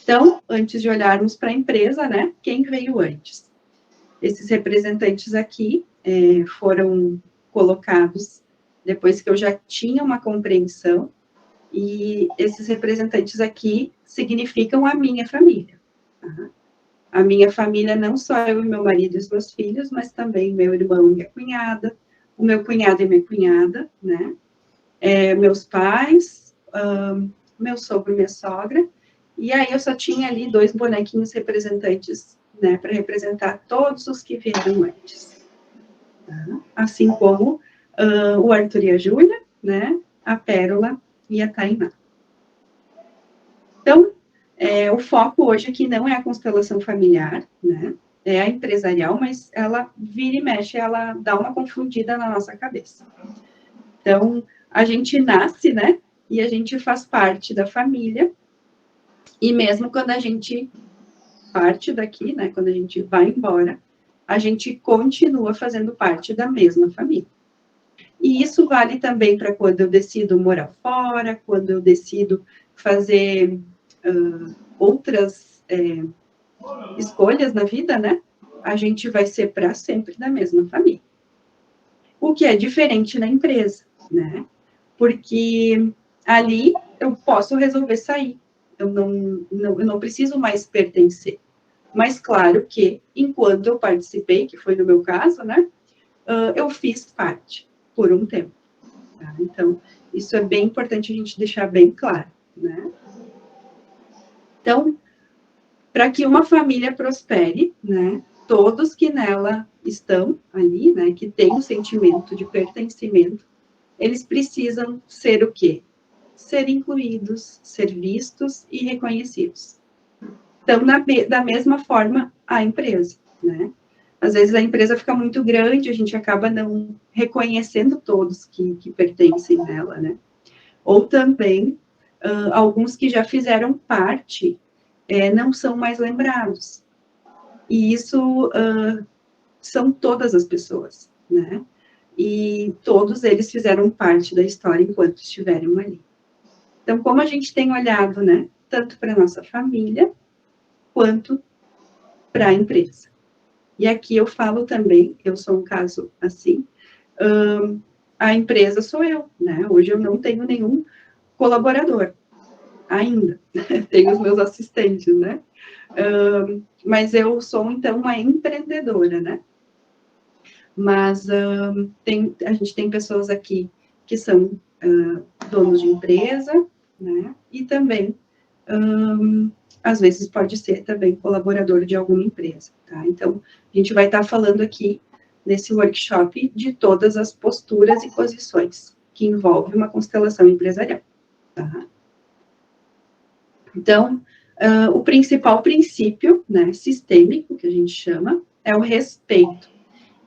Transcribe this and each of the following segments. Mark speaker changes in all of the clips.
Speaker 1: Então, antes de olharmos para a empresa, né, quem veio antes? Esses representantes aqui foram colocados depois que eu já tinha uma compreensão, e esses representantes aqui significam a minha família. Tá? A minha família, não só eu e meu marido e os meus filhos, mas também meu irmão e minha cunhada, o meu cunhado e minha cunhada, né? Meus pais, meu sogro e minha sogra, e aí eu só tinha ali 2 bonequinhos representantes, né, para representar todos os que vieram antes. Tá? Assim como o Arthur e a Júlia, né, a Pérola e a Tainá. Então, o foco hoje aqui não é a constelação familiar, né, é a empresarial, mas ela vira e mexe, ela dá uma confundida na nossa cabeça. Então, a gente nasce, né, e a gente faz parte da família, e mesmo quando a gente parte daqui, né, quando a gente vai embora, a gente continua fazendo parte da mesma família. E isso vale também para quando eu decido morar fora, quando eu decido fazer outras escolhas na vida, né? A gente vai ser para sempre da mesma família. O que é diferente na empresa, né? Porque ali eu posso resolver sair. Eu não preciso mais pertencer. Mas claro que, enquanto eu participei, que foi no meu caso, né? Eu fiz parte por um tempo. Tá? Então, isso é bem importante a gente deixar bem claro, né? Então, para que uma família prospere, né, todos que nela estão ali, né, que têm um sentimento de pertencimento, eles precisam ser o quê? Ser incluídos, ser vistos e reconhecidos. Então, da mesma forma, a empresa, né? Às vezes a empresa fica muito grande, a gente acaba não reconhecendo todos que pertencem nela, né? Ou também, alguns que já fizeram parte, não são mais lembrados. E isso são todas as pessoas, né? E todos eles fizeram parte da história enquanto estiveram ali. Então, como a gente tem olhado, né, tanto para a nossa família, quanto para a empresa. E aqui eu falo também, eu sou um caso assim, a empresa sou eu, né? Hoje eu não tenho nenhum colaborador, ainda. Tenho os meus assistentes, né? Mas eu sou, então, uma empreendedora, né? Mas a gente tem pessoas aqui que são donos de empresa, né? E também, às vezes, pode ser também colaborador de alguma empresa, tá? Então, a gente vai estar falando aqui, nesse workshop, de todas as posturas e posições que envolvem uma constelação empresarial, tá? Então, o principal princípio, né, sistêmico, que a gente chama, é o respeito.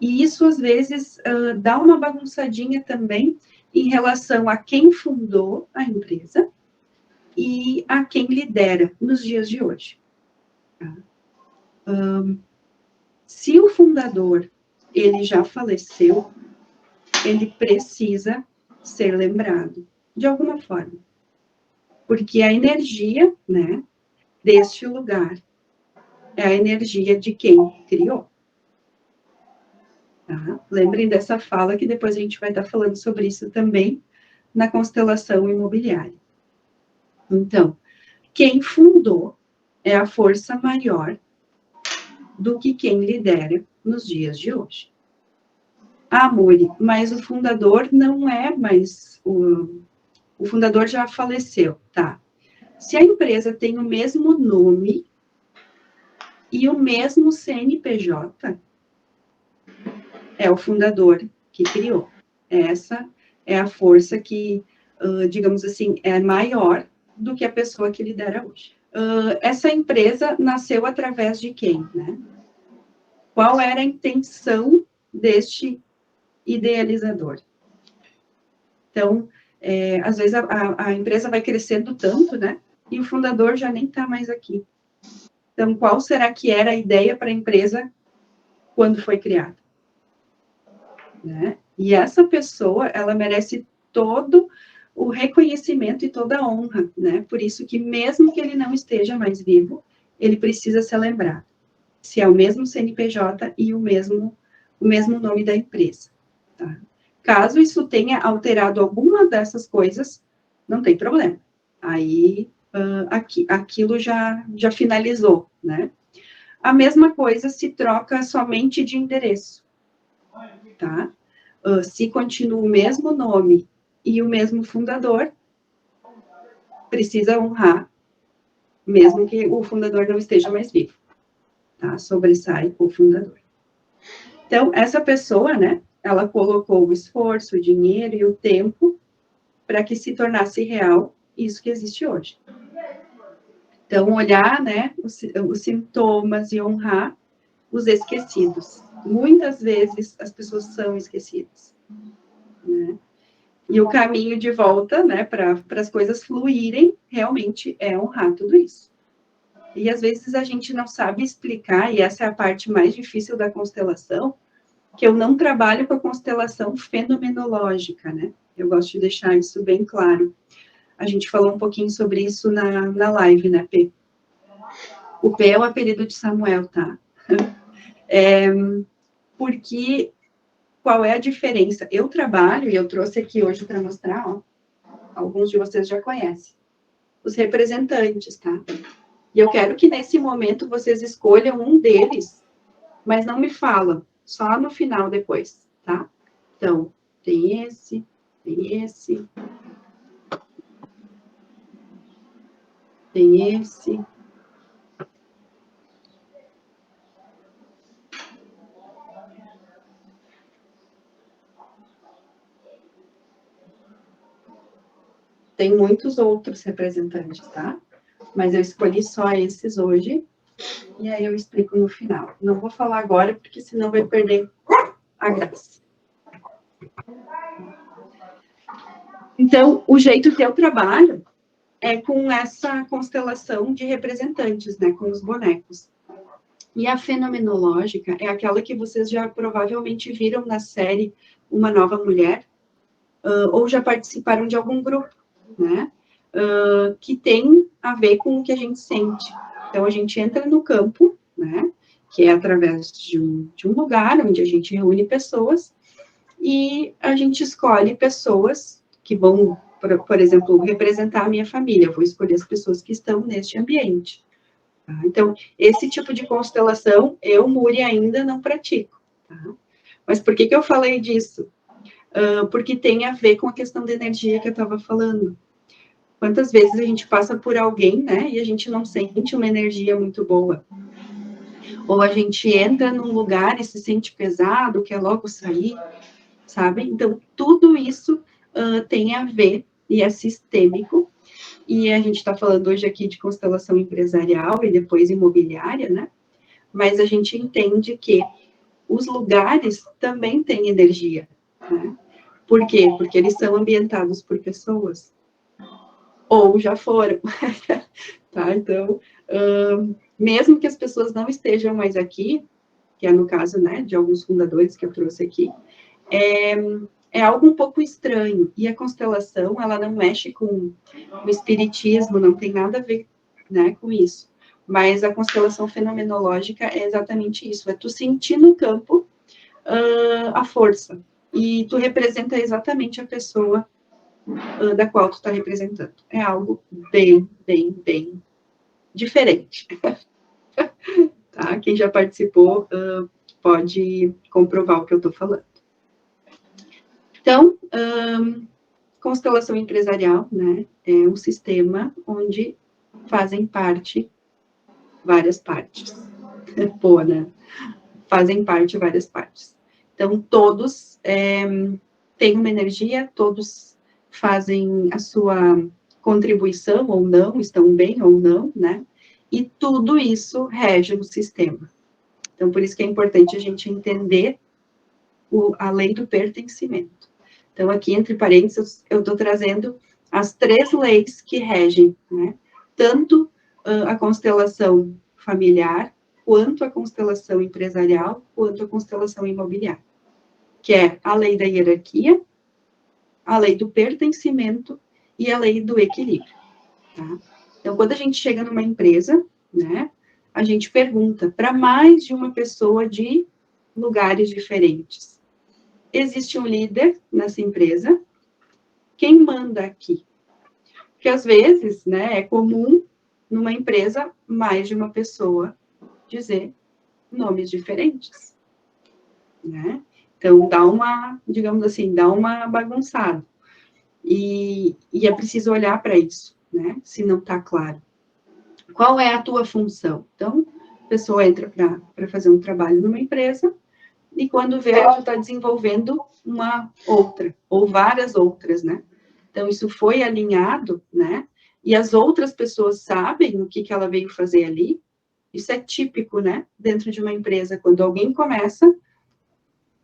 Speaker 1: E isso, às vezes, dá uma bagunçadinha também em relação a quem fundou a empresa e a quem lidera nos dias de hoje. Tá? Se o fundador, ele já faleceu, ele precisa ser lembrado, de alguma forma. Porque a energia, né, deste lugar é a energia de quem criou. Tá? Lembrem dessa fala, que depois a gente vai estar falando sobre isso também na constelação imobiliária. Então, quem fundou é a força maior do que quem lidera nos dias de hoje. Ah, Mori, mas o fundador não é mais... O fundador já faleceu, tá? Se a empresa tem o mesmo nome e o mesmo CNPJ, é o fundador que criou. Essa é a força que, digamos assim, é maior do que a pessoa que lidera hoje. Essa empresa nasceu através de quem, né? Qual era a intenção deste idealizador? Então, às vezes a empresa vai crescendo tanto, né? E o fundador já nem está mais aqui. Então, qual será que era a ideia para a empresa quando foi criada? Né? E essa pessoa, ela merece todo o reconhecimento e toda a honra, né? Por isso que mesmo que ele não esteja mais vivo, ele precisa ser lembrado. Se é o mesmo CNPJ e o mesmo nome da empresa, tá? Caso isso tenha alterado alguma dessas coisas, não tem problema. Aí, aquilo já finalizou, né? A mesma coisa se troca somente de endereço, tá? Se continua o mesmo nome e o mesmo fundador, precisa honrar, mesmo que o fundador não esteja mais vivo, tá? Sobressai o fundador. Então, essa pessoa, né, ela colocou o esforço, o dinheiro e o tempo para que se tornasse real isso que existe hoje. Então, olhar, né, os sintomas e honrar os esquecidos. Muitas vezes as pessoas são esquecidas, né? E o caminho de volta, né, para as coisas fluírem, realmente é honrar tudo isso. E às vezes a gente não sabe explicar, e essa é a parte mais difícil da constelação, que eu não trabalho com a constelação fenomenológica, né? Eu gosto de deixar isso bem claro. A gente falou um pouquinho sobre isso na live, né, P? O P é o apelido de Samuel, tá? Porque qual é a diferença? Eu trabalho, e eu trouxe aqui hoje para mostrar, ó, alguns de vocês já conhecem, os representantes, tá? E eu quero que nesse momento vocês escolham um deles, mas não me falam, só no final depois, tá? Então, tem esse, tem esse, tem esse. Tem muitos outros representantes, tá? Mas eu escolhi só esses hoje, e aí eu explico no final. Não vou falar agora, porque senão vai perder a graça. Então, o jeito que eu trabalho é com essa constelação de representantes, né? Com os bonecos. E a fenomenológica é aquela que vocês já provavelmente viram na série Uma Nova Mulher, ou já participaram de algum grupo, né? Que tem a ver com o que a gente sente. Então, a gente entra no campo, né? Que é através de um lugar onde a gente reúne pessoas e a gente escolhe pessoas que vão, por exemplo, representar a minha família. Eu vou escolher as pessoas que estão neste ambiente. Tá? Então, esse tipo de constelação, eu, Muri, ainda não pratico. Tá? Mas por que eu falei disso? Porque tem a ver com a questão da energia que eu estava falando. Quantas vezes a gente passa por alguém, né, e a gente não sente uma energia muito boa. Ou a gente entra num lugar e se sente pesado, quer logo sair, sabe? Então, tudo isso tem a ver, e é sistêmico, e a gente está falando hoje aqui de constelação empresarial e depois imobiliária, né? Mas a gente entende que os lugares também têm energia, né? Por quê? Porque eles são ambientados por pessoas. Ou já foram, tá? Então, mesmo que as pessoas não estejam mais aqui, que é no caso, né, de alguns fundadores que eu trouxe aqui, é algo um pouco estranho. E a constelação, ela não mexe com o espiritismo, não tem nada a ver, né, com isso. Mas a constelação fenomenológica é exatamente isso, é tu sentir no campo a força. E tu representa exatamente a pessoa da qual tu está representando. É algo bem, bem, bem diferente. Tá? Quem já participou pode comprovar o que eu estou falando. Então, constelação empresarial, né, é um sistema onde fazem parte várias partes. Pô, né? Fazem parte várias partes. Então, todos têm uma energia, todos fazem a sua contribuição ou não, estão bem ou não, né? E tudo isso rege o sistema. Então, por isso que é importante a gente entender a lei do pertencimento. Então, aqui, entre parênteses, eu estou trazendo as 3 leis que regem, né? Tanto a constelação familiar, quanto a constelação empresarial, quanto a constelação imobiliária, que é a lei da hierarquia, a lei do pertencimento e a lei do equilíbrio, tá? Então, quando a gente chega numa empresa, né, a gente pergunta para mais de uma pessoa de lugares diferentes. Existe um líder nessa empresa? Quem manda aqui? Porque, às vezes, né, é comum, numa empresa, mais de uma pessoa dizer nomes diferentes, né? Então, dá uma, digamos assim, dá uma bagunçada. E é preciso olhar para isso, né? Se não está claro. Qual é a tua função? Então, a pessoa entra para fazer um trabalho numa empresa e quando vê, ela já está desenvolvendo uma outra, ou várias outras, né? Então, isso foi alinhado, né? E as outras pessoas sabem o que ela veio fazer ali. Isso é típico, né? Dentro de uma empresa, quando alguém começa,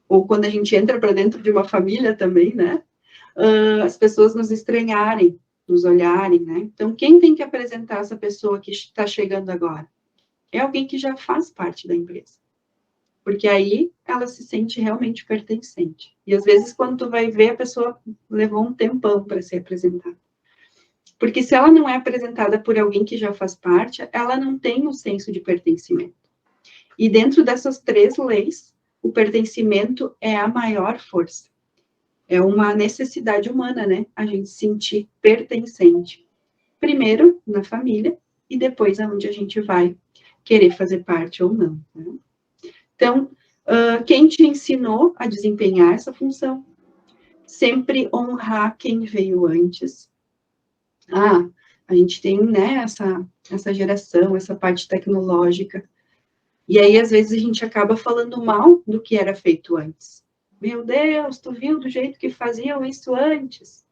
Speaker 1: ou quando a gente entra para dentro de uma família também, né? As pessoas nos estranharem, nos olharem, né? Então, quem tem que apresentar essa pessoa que está chegando agora? É alguém que já faz parte da empresa. Porque aí ela se sente realmente pertencente. E às vezes, quando tu vai ver, a pessoa levou um tempão para ser apresentada. Porque se ela não é apresentada por alguém que já faz parte, ela não tem o senso de pertencimento. E dentro dessas 3 leis, o pertencimento é a maior força. É uma necessidade humana, né? A gente se sentir pertencente. Primeiro, na família, e depois aonde a gente vai querer fazer parte ou não. Né? Então, quem te ensinou a desempenhar essa função? Sempre honrar quem veio antes. A gente tem, né, essa geração, essa parte tecnológica. E aí, às vezes, a gente acaba falando mal do que era feito antes. Meu Deus, tu viu do jeito que faziam isso antes?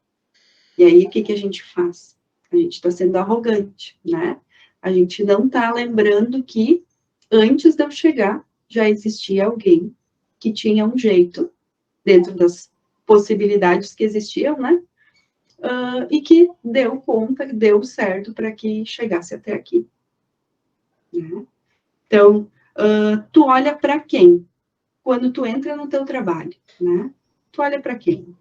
Speaker 1: E aí, o que a gente faz? A gente está sendo arrogante, né? A gente não está lembrando que, antes de eu chegar, já existia alguém que tinha um jeito, dentro das possibilidades que existiam, né? E que deu conta, deu certo para que chegasse até aqui. Né? Então, tu olha para quem? Quando tu entra no teu trabalho, né? Tu olha para quem?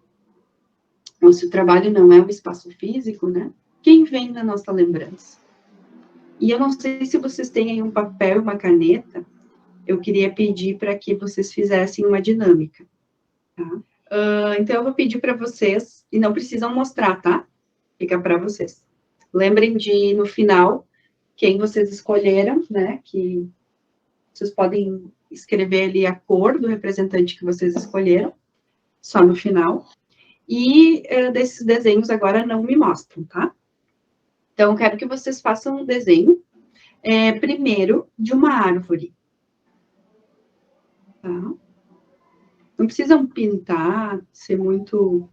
Speaker 1: Ou se o trabalho não é um espaço físico, né? Quem vem na nossa lembrança? E eu não sei se vocês têm aí um papel e uma caneta, eu queria pedir para que vocês fizessem uma dinâmica, tá? Então, eu vou pedir para vocês, e não precisam mostrar, tá? Fica para vocês. Lembrem de, no final, quem vocês escolheram, né? Que vocês podem escrever ali a cor do representante que vocês escolheram, só no final. E desses desenhos agora não me mostram, tá? Então, eu quero que vocês façam um desenho, primeiro, de uma árvore. Tá? Não precisam pintar, ser muito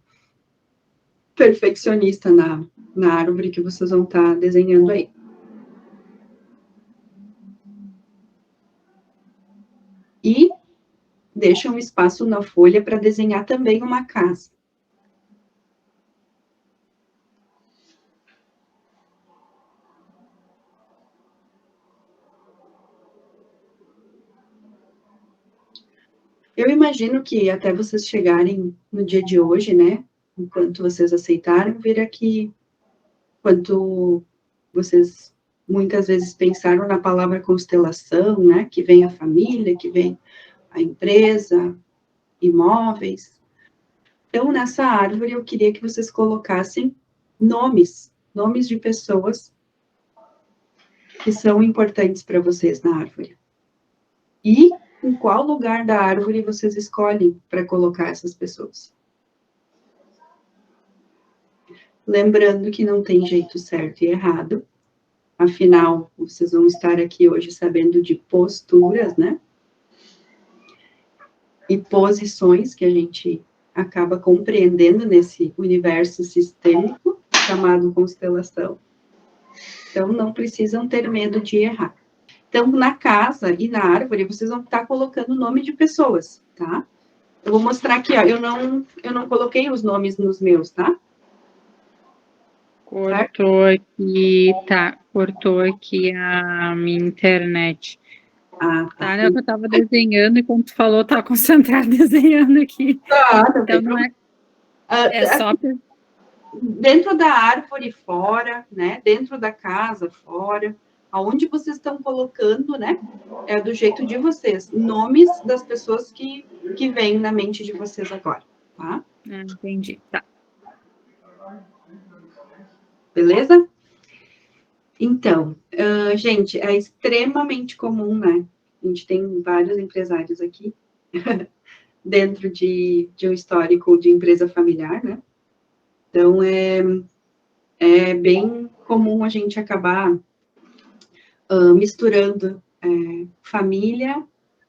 Speaker 1: perfeccionista na árvore que vocês vão estar desenhando aí. E deixa um espaço na folha para desenhar também uma casa. Eu imagino que até vocês chegarem no dia de hoje, né? Enquanto vocês aceitaram vir aqui, enquanto vocês muitas vezes pensaram na palavra constelação, né? Que vem a família, que vem a empresa, imóveis. Então, nessa árvore, eu queria que vocês colocassem nomes de pessoas que são importantes para vocês na árvore. E em qual lugar da árvore vocês escolhem para colocar essas pessoas? Lembrando que não tem jeito certo e errado, afinal, vocês vão estar aqui hoje sabendo de posturas, né? E posições que a gente acaba compreendendo nesse universo sistêmico chamado constelação. Então, não precisam ter medo de errar. Então, na casa e na árvore, vocês vão estar colocando o nome de pessoas, tá? Eu vou mostrar aqui, ó, eu não coloquei os nomes nos meus, tá?
Speaker 2: Cortou aqui, tá, cortou aqui a minha internet. Tá, né, eu tava desenhando e quando tu falou, tá concentrado desenhando aqui.
Speaker 1: Tá, não
Speaker 2: então, não é só...
Speaker 1: dentro da árvore, fora, né? Dentro da casa, fora. Aonde vocês estão colocando, né? É do jeito de vocês. Nomes das pessoas que vêm na mente de vocês agora, tá?
Speaker 2: Entendi, tá.
Speaker 1: Beleza? Então, gente, é extremamente comum, né? A gente tem vários empresários aqui dentro de um histórico de empresa familiar, né? Então, é bem comum a gente acabar misturando família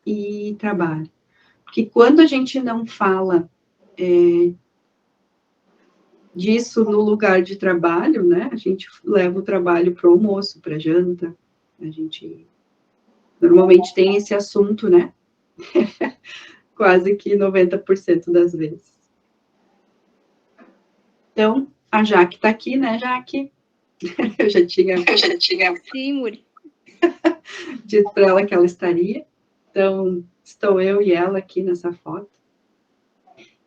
Speaker 1: e trabalho. Porque quando a gente não fala disso no lugar de trabalho, né? A gente leva o trabalho para o almoço, para a janta. A gente normalmente tem esse assunto, né? Quase que 90% das vezes. Então, a Jaque está aqui, né, Jaque? Eu já tinha.
Speaker 2: Sim, Muri.
Speaker 1: Dito para ela que ela estaria. Então, estou eu e ela aqui nessa foto.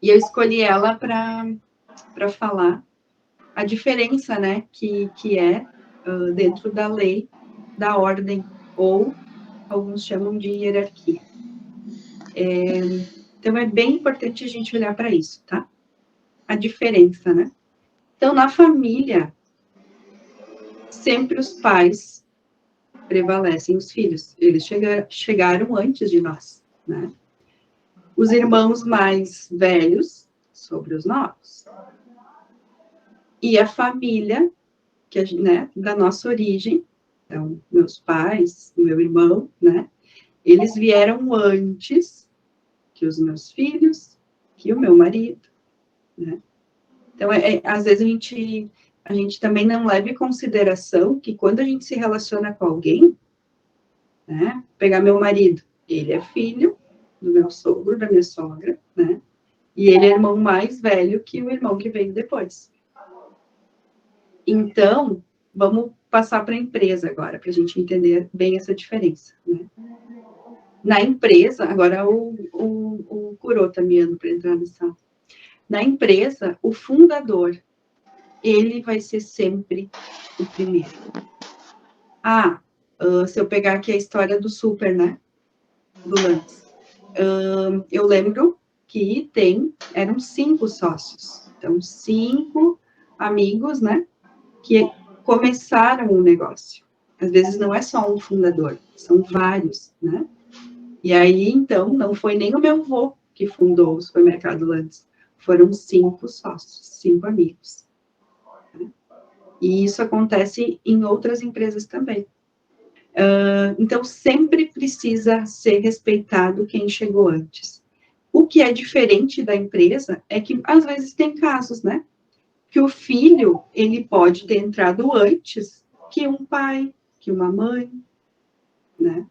Speaker 1: E eu escolhi ela para falar a diferença, né, que é dentro da lei, da ordem, ou alguns chamam de hierarquia. Então, é bem importante a gente olhar para isso, tá? A diferença, né? Então, na família, sempre os pais prevalecem os filhos. Eles chegaram antes de nós, né? Os irmãos mais velhos sobre os novos. E a família, né, da nossa origem, então, meus pais, meu irmão, né? Eles vieram antes que os meus filhos, que o meu marido, né? Então, às vezes a gente também não leva em consideração que quando a gente se relaciona com alguém, né? Pegar meu marido, ele é filho do meu sogro, da minha sogra, né? E ele é irmão mais velho que o irmão que veio depois. Então, vamos passar para a empresa agora, para a gente entender bem essa diferença, né? Na empresa, agora o Curô está me dando para entrar na sala. Na empresa, o fundador, ele vai ser sempre o primeiro. Se eu pegar aqui a história do Super, né? Do Lance. Eu lembro que eram 5 sócios. Então, 5 amigos, né? Que começaram o negócio. Às vezes não é só um fundador, são vários, né? E aí, então, não foi nem o meu avô que fundou o supermercado Landes. Foram 5 sócios, 5 amigos. E isso acontece em outras empresas também. Então, sempre precisa ser respeitado quem chegou antes. O que é diferente da empresa é que, às vezes, tem casos, né? Que o filho, ele pode ter entrado antes que um pai, que uma mãe, né?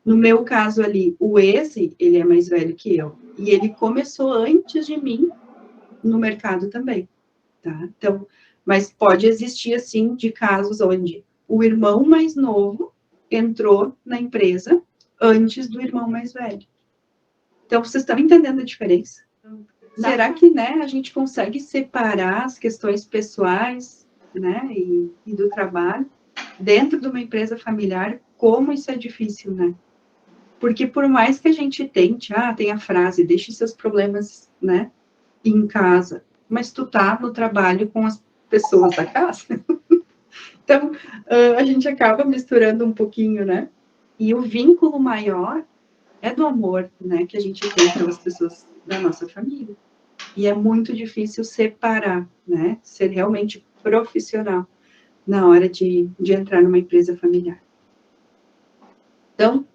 Speaker 1: No meu caso ali, o Eze, ele é mais velho que eu. E ele começou antes de mim no mercado também, tá? Então, mas pode existir, assim, de casos onde o irmão mais novo entrou na empresa antes do irmão mais velho. Então, vocês estão entendendo a diferença? Será que, né, a gente consegue separar as questões pessoais, né, e do trabalho dentro de uma empresa familiar? Como isso é difícil, né? Porque por mais que a gente tente, tem a frase, deixe seus problemas, né, em casa, mas tu tá no trabalho com as pessoas da casa. Então, a gente acaba misturando um pouquinho, né? E o vínculo maior é do amor, né, que a gente tem pelas pessoas da nossa família. E é muito difícil separar, né? Ser realmente profissional na hora de entrar numa empresa familiar. Então,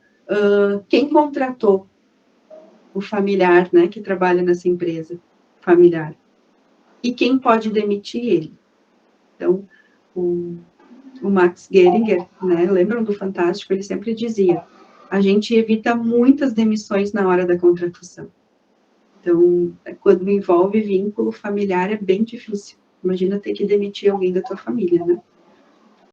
Speaker 1: quem contratou o familiar, né, que trabalha nessa empresa familiar? E quem pode demitir ele? Então, o Max Geringer, né, lembram do Fantástico? Ele sempre dizia, a gente evita muitas demissões na hora da contratação. Então, quando envolve vínculo familiar, é bem difícil. Imagina ter que demitir alguém da tua família, né?